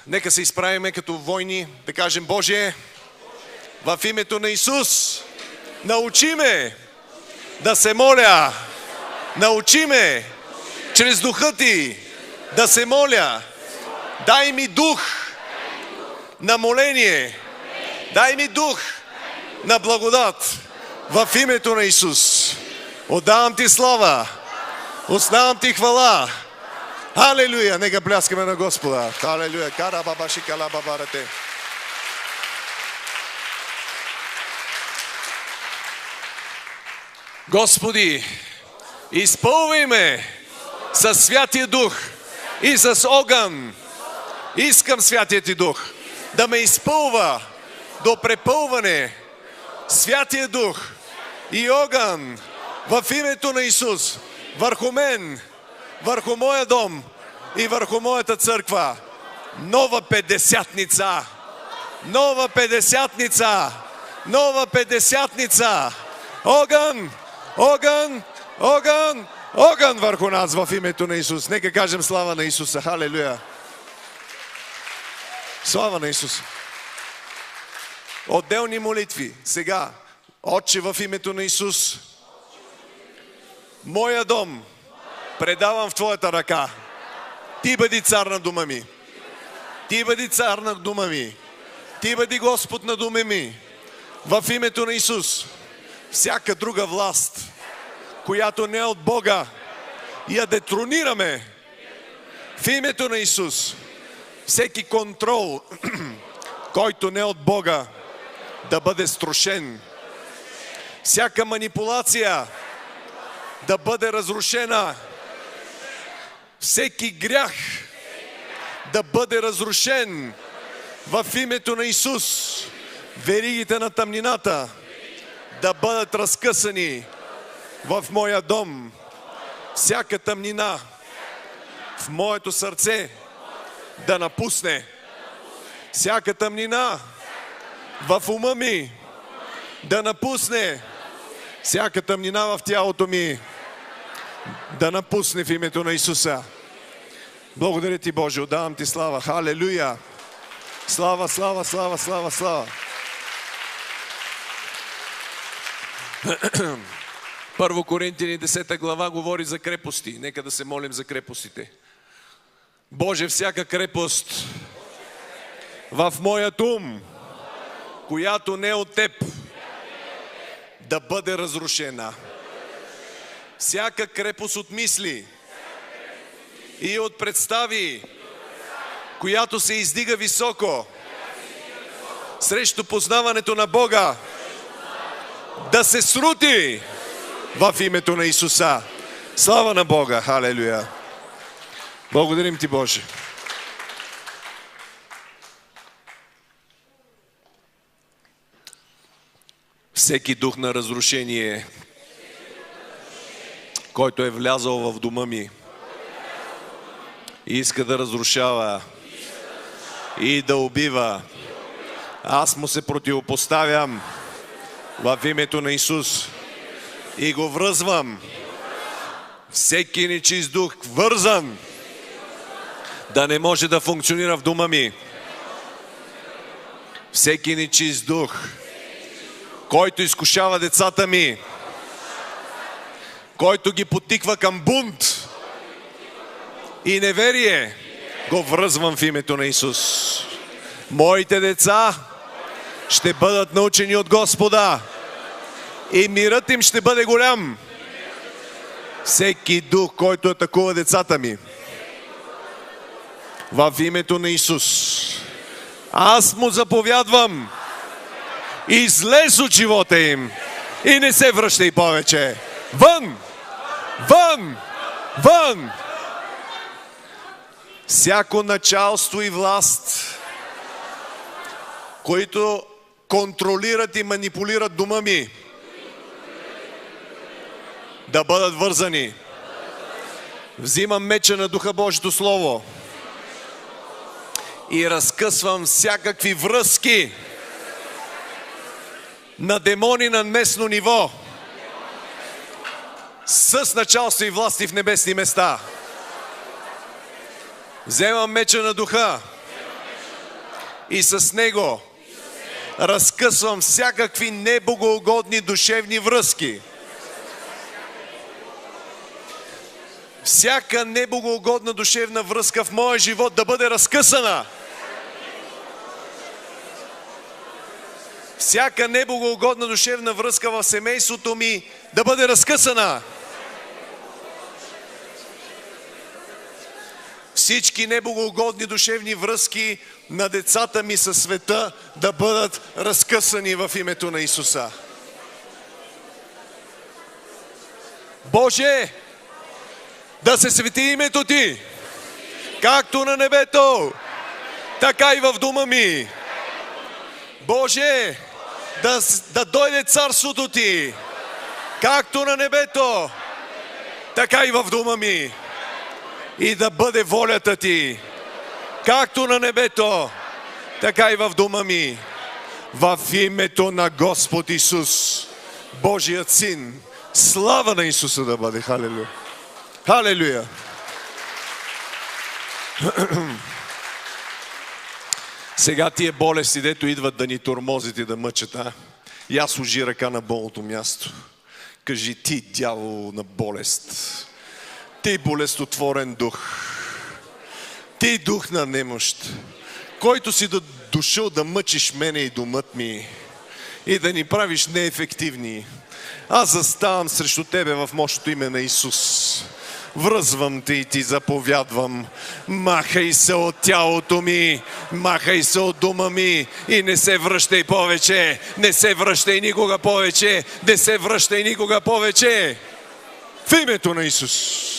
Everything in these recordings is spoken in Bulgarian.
Нека се изправиме като войни, да кажем: Боже, в името на Исус, научи ме да се моля. Научи ме чрез Духа Ти да се моля. Дай ми дух на моление. Дай ми дух на благодат. В името на Исус. Отдавам Ти слава. Отдавам Ти хвала. Халелуя! Нека пляскаме на Господа. Халелуя! Кара баба шикала бабарате. Господи, изпълвай ме със Святия Дух и с огън. Искам Святия Ти Дух да ме изпълва до препълване. Святия Дух и огън в името на Исус върху мен, върху моя дом и върху моята църква. Нова петдесятница. Нова петдесятница. Нова петдесятница. Огън! Огън! Огън! Огън върху нас в името на Исус. Нека кажем слава на Исуса. Халелуя! Слава на Исус! Отделни молитви. Сега. Отче, в името на Исус, моя дом предавам в Твоята ръка. Ти бъди цар на дома ми. Ти бъди цар на дома ми. Ти бъди Господ на дома ми. В името на Исус. Всяка друга власт, която не е от Бога, я детронираме. В името на Исус. Всеки контрол, който не е от Бога, да бъде струшен. Всяка манипулация да бъде разрушена. Всеки грях да бъде разрушен в името на Исус. Веригите на тъмнината да бъдат разкъсани в моя дом. Всяка тъмнина в моето сърце да напусне. Всяка тъмнина в ума ми да напусне. Всяка тъмнина в тялото ми да напусне в името на Исуса. Благодаря Ти, Боже, отдавам Ти слава. Халелуя! Слава, слава, слава, слава, слава! Първо Коринтияни 10 глава говори за крепости. Нека да се молим за крепостите. Боже, всяка крепост в моят ум, която не е от Теб, да бъде разрушена. Всяка крепост от мисли и от представи, която се издига високо срещу познаването на Бога, да се срути в името на Исуса. Слава на Бога! Халелуя! Благодарим Ти, Боже! Всеки дух на разрушение, който е влязъл в дома ми и иска да разрушава и да убива, аз му се противопоставям в името на Исус и го връзвам. Всеки нечист дух, вързан, да не може да функционира в дома ми. Всеки нечист дух, който изкушава децата ми, който ги потиква към бунт и неверие, го връзвам в името на Исус. Моите деца ще бъдат научени от Господа и мирът им ще бъде голям. Всеки дух, който атакува децата ми, в името на Исус, аз му заповядвам: излез от живота им и не се връщай повече. Вън! Вън! Вън! Всяко началство и власт, които контролират и манипулират дома ми, да бъдат вързани. Взимам меча на Духа Божието Слово и разкъсвам всякакви връзки на демони на местно ниво с началство и власти в небесни места. Вземам меча на Духа и с него разкъсвам всякакви небогоугодни душевни връзки. Всяка небогоугодна душевна връзка в моя живот да бъде разкъсана. Всяка небогоугодна душевна връзка в семейството ми да бъде разкъсана. Всички небогоугодни душевни връзки на децата ми със света да бъдат разкъсани в името на Исуса. Боже, да се свети името Ти, както на небето, така и в дома ми. Боже, да дойде царството Ти, както на небето, така и в дома ми. И да бъде волята Ти, както на небето, така и в дома ми. В името на Господ Исус, Божият Син. Слава на Исуса да бъде. Халелуя. Халелуя. Сега тия болести, дето идват да ни тормозят и да мъчат, я сложи ръка на болното място. Кажи: Ти, дявол на болест, Ти, болестотворен дух, Ти, дух на немощ, който си дошъл да мъчиш мене и домът ми и да ни правиш неефективни. Аз заставам срещу Тебе в мощното име на Исус. Връзвам Те и Ти заповядвам. Махай се от тялото ми, махай се от дома ми и не се връщай повече. Не се връщай никога повече. Не се връщай никога повече. В името на Исус.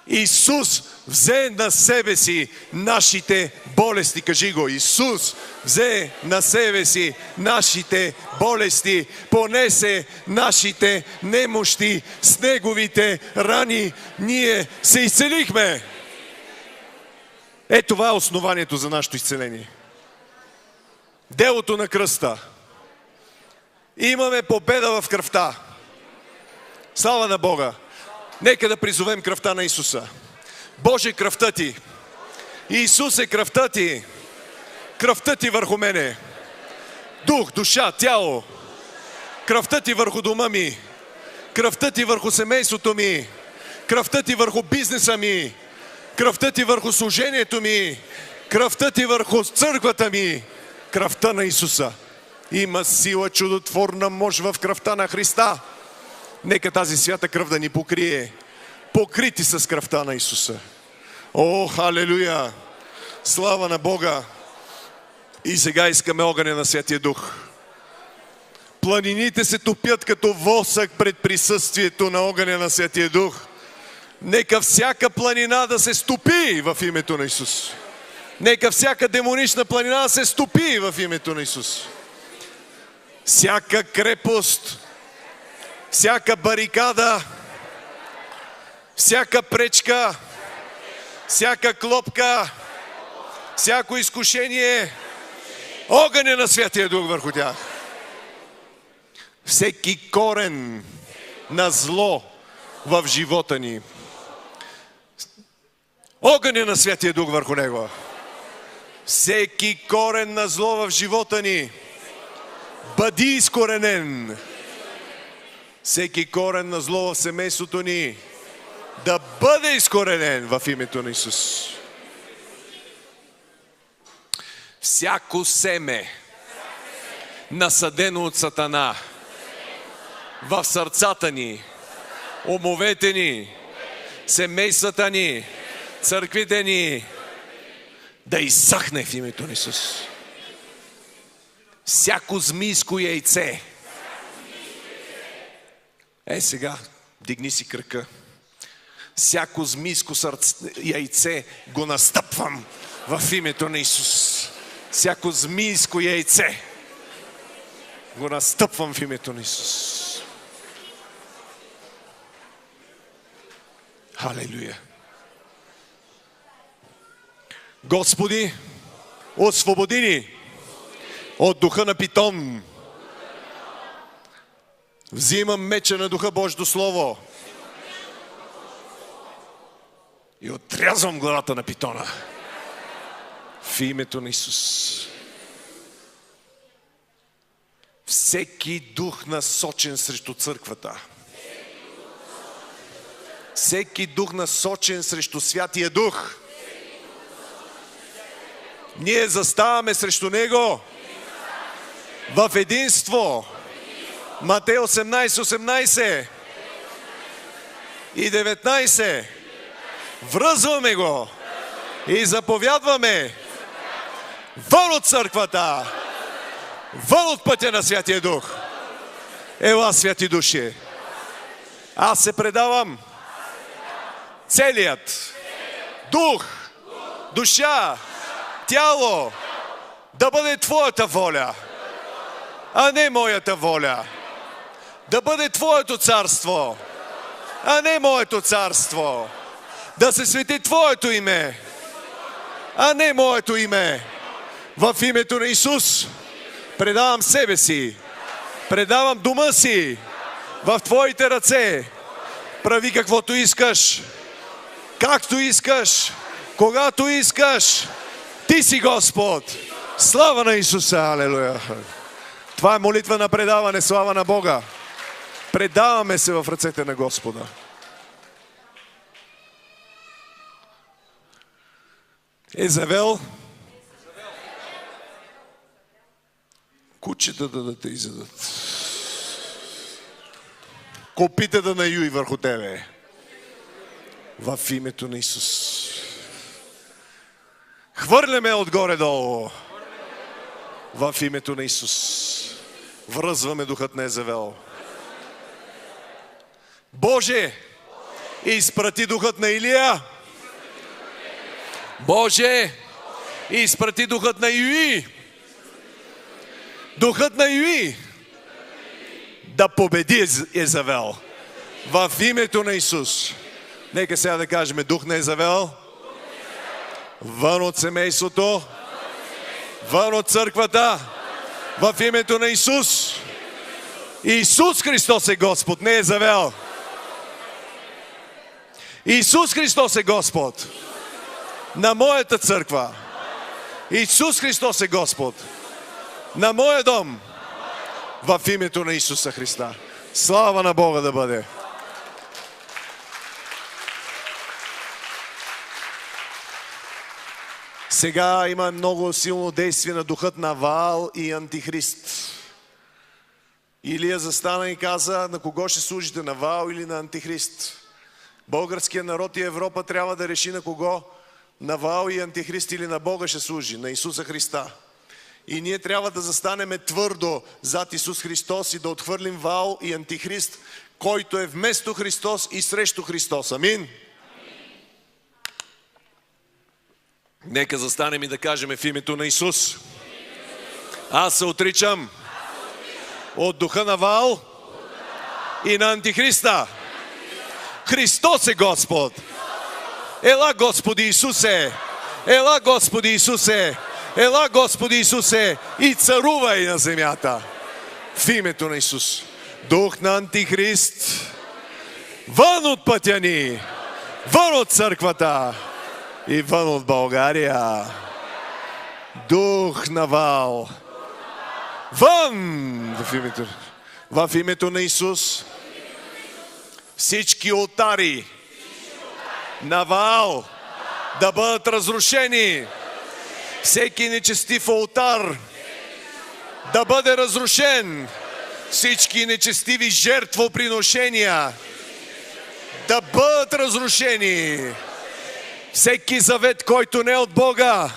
Исус взе на себе си нашите болести. Кажи го. Исус взе на себе си нашите болести. Понесе нашите немощи. С Неговите рани ние се изцелихме. Това е основанието за нашето изцеление. Делото на кръста. Имаме победа в кръвта. Слава на Бога. Нека да призовем кръвта на Исуса. Боже, кръвта Ти. Исус е кръвта Ти. Кръвта Ти върху мене. Дух, душа, тяло. Кръвта Ти върху дома ми. Кръвта Ти върху семейството ми. Кръвта Ти върху бизнеса ми. Кръвта Ти върху служението ми. Кръвта Ти върху църквата ми. Кръвта на Исуса. Има сила, чудотворна мощ в кръвта на Христа. Нека тази свята кръв да ни покрие. Покрити с кръвта на Исуса. О, халелуя! Слава на Бога! И сега искаме огъня на Святия Дух. Планините се топят като восък пред присъствието на огъня на Святия Дух. Нека всяка планина да се стопи в името на Исус. Нека всяка демонична планина да се стопи в името на Исус. Всяка крепост, всяка барикада, всяка пречка, всяка клопка, всяко изкушение, огъня на Святия Дух върху тях. Всеки корен на зло в живота ни, огъня на Святия Дух върху него. Всеки корен на зло в живота ни, бъди изкоренен. Всеки корен на зло в семейството ни да бъде изкоренен в името на Исус. Всяко семе, насадено от Сатана в сърцата ни, умовете ни, семействата ни, църквите ни, да изсъхне в името на Исус. Всяко змийско яйце. Сега, дигни си кръка. Всяко змийско яйце го настъпвам в името на Исус. Всяко змийско яйце го настъпвам в името на Исус. Халелуя! Господи, освободи ни от духа на питон. Взимам меча на Духа Божието Слово и отрязвам главата на питона. В името на Исус. Всеки дух насочен срещу църквата. Всеки дух насочен срещу Святия Дух. Ние заставаме срещу него в единство. Матей 18 и 19. Връзваме го и заповядваме вън от църквата, вън от пътя на Святия Дух. Ела, Святи Души, аз се предавам целият дух, душа, тяло да бъде Твоята воля, а не моята воля. Да бъде Твоето царство, а не моето царство. Да се свети Твоето име, а не моето име. В името на Исус предавам себе си, предавам дома си в Твоите ръце. Прави каквото искаш, както искаш, когато искаш. Ти си Господ. Слава на Исуса! Алелуя! Това е молитва на предаване. Слава на Бога! Предаваме се в ръцете на Господа. Езавел, кучетата да те изядат. Копита да наюй върху тебе. В името на Исус. Хвърляме отгоре-долу. В името на Исус. Връзваме духът на Езавел. Боже, изпрати духът на Илия. Боже, изпрати духът на Юи. Духът на Юи да победи Езавел. В името на Исус. Нека сега да кажем: дух на Езавел, вън от семейството, вън от църквата, в името на Исус. Исус Христос е Господ, не Езавел. Исус Христос е Господ на моята църква. Исус Христос е Господ на моя дом. В името на Исуса Христа. Слава на Бога да бъде. Сега има много силно действие на духът на Ваал и Антихрист. Илия застана и каза: на кого ще служите, на Ваал или на Антихрист? Българският народ и Европа трябва да реши на кого, на Ваал и Антихрист или на Бога ще служи, на Исуса Христа. И ние трябва да застанеме твърдо зад Исус Христос и да отхвърлим Ваал и Антихрист, който е вместо Христос и срещу Христос. Амин. Нека застанем и да кажем в името на Исус: аз се отричам от духа на Ваал и на Антихриста. Христос е Господ. Ела, Господи Исусе! Ела, Господи Исусе! Ела, Господи Исусе, и царувай на земята. В името на Исус. Дух на Антихрист, вън от пътя ни, вън от църквата и вън от България. Дух на Ваал, вън в името на Исус. Всички олтари на Ваал да бъдат разрушени. Всеки нечестив олтар да бъде разрушен. Всички нечестиви жертвоприношения да бъдат разрушени. Всеки завет, който не е от Бога,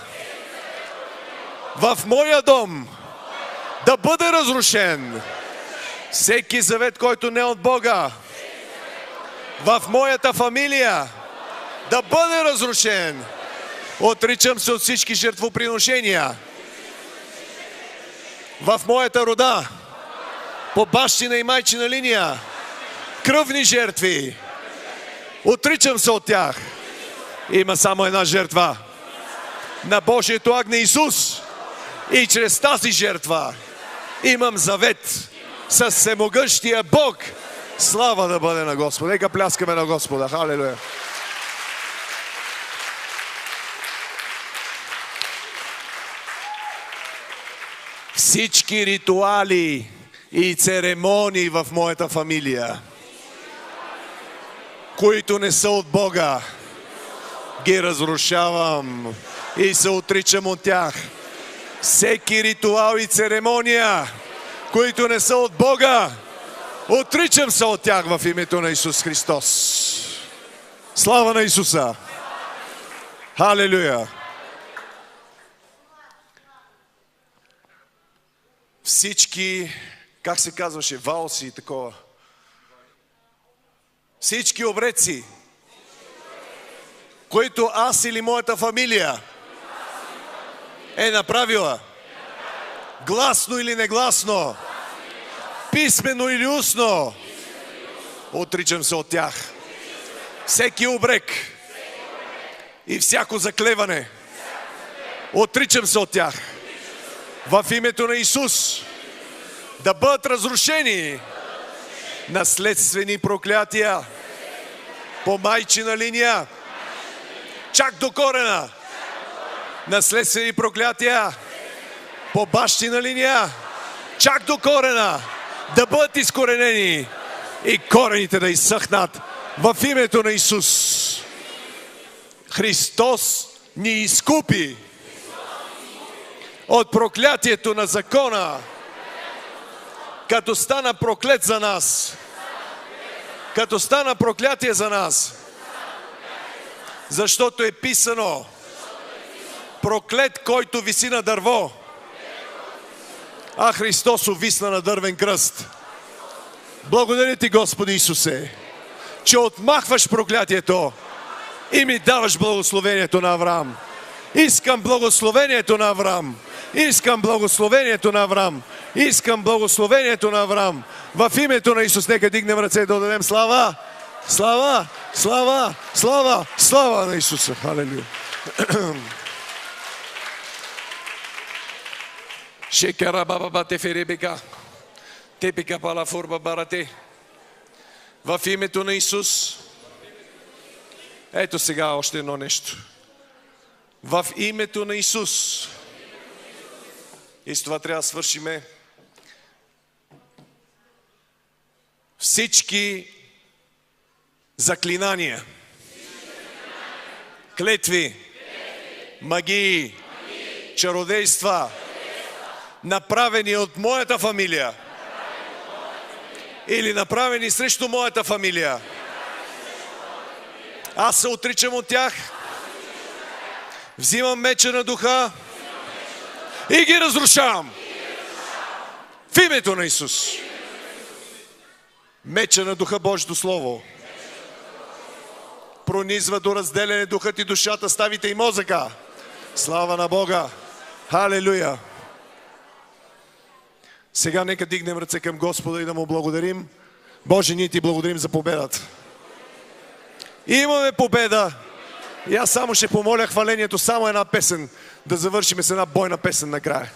в моя дом да бъде разрушен. Всеки завет, който не е от Бога, в моята фамилия да бъде разрушен. Отричам се от всички жертвоприношения в моята рода, по бащина и майчина линия, кръвни жертви. Отричам се от тях. Има само една жертва на Божието агне Исус. И чрез тази жертва имам завет с всемогъщия Бог. Слава да бъде на Господа. Нека пляскаме на Господа. Халелуя. Всички ритуали и церемонии в моята фамилия, които не са от Бога, ги разрушавам и се отричам от тях. Всеки ритуал и церемония, които не са от Бога, отричам се от тях в името на Исус Христос. Слава на Исуса! Халелуя! Всички, как се казваше, валси и такова. Всички обреци, които аз или моята фамилия е направила, гласно или негласно, писмено или устно, отричам се от тях. Всеки обрек и всяко заклеване, отричам се от тях. В името на Исус да бъдат разрушени наследствени проклятия по майчина линия, чак до корена. Наследствени проклятия по бащина линия, чак до корена, да бъдат изкоренени и корените да изсъхнат в името на Исус. Христос ни изкупи от проклятието на закона, като стана проклет за нас, като стана проклятие за нас, защото е писано: проклет, който виси на дърво, а Христос увисна на дървен кръст. Благодаря ти, Господи Исусе, че отмахваш проклятието и ми даваш благословението на Авраам. Искам благословението на Авраам. Искам благословението на Авраам. Искам благословението на Авраам. В името на Исус нека дигнем ръце и да дадем слава. Слава, слава, слава, слава на Исуса. Халелуя. Шекара баба те феребека. Тепека пала фурба барате. В името на Исус. Ето сега още едно нещо. В името на Исус. И с това трябва да свършиме. Всички заклинания, клетви, магии, чародейства, направени от моята фамилия или направени срещу моята фамилия, аз се отричам от тях. Взимам меча на духа и ги разрушавам. В името на Исус. Меча на духа, Божието Слово, пронизва до разделяне духът и душата, ставите и мозъка. Слава на Бога. Халелуя. Сега нека дигнем ръце към Господа и да му благодарим. Боже, ние ти благодарим за победата. Имаме победа. И аз само ще помоля хвалението, само една песен, да завършим с една бойна песен накрая.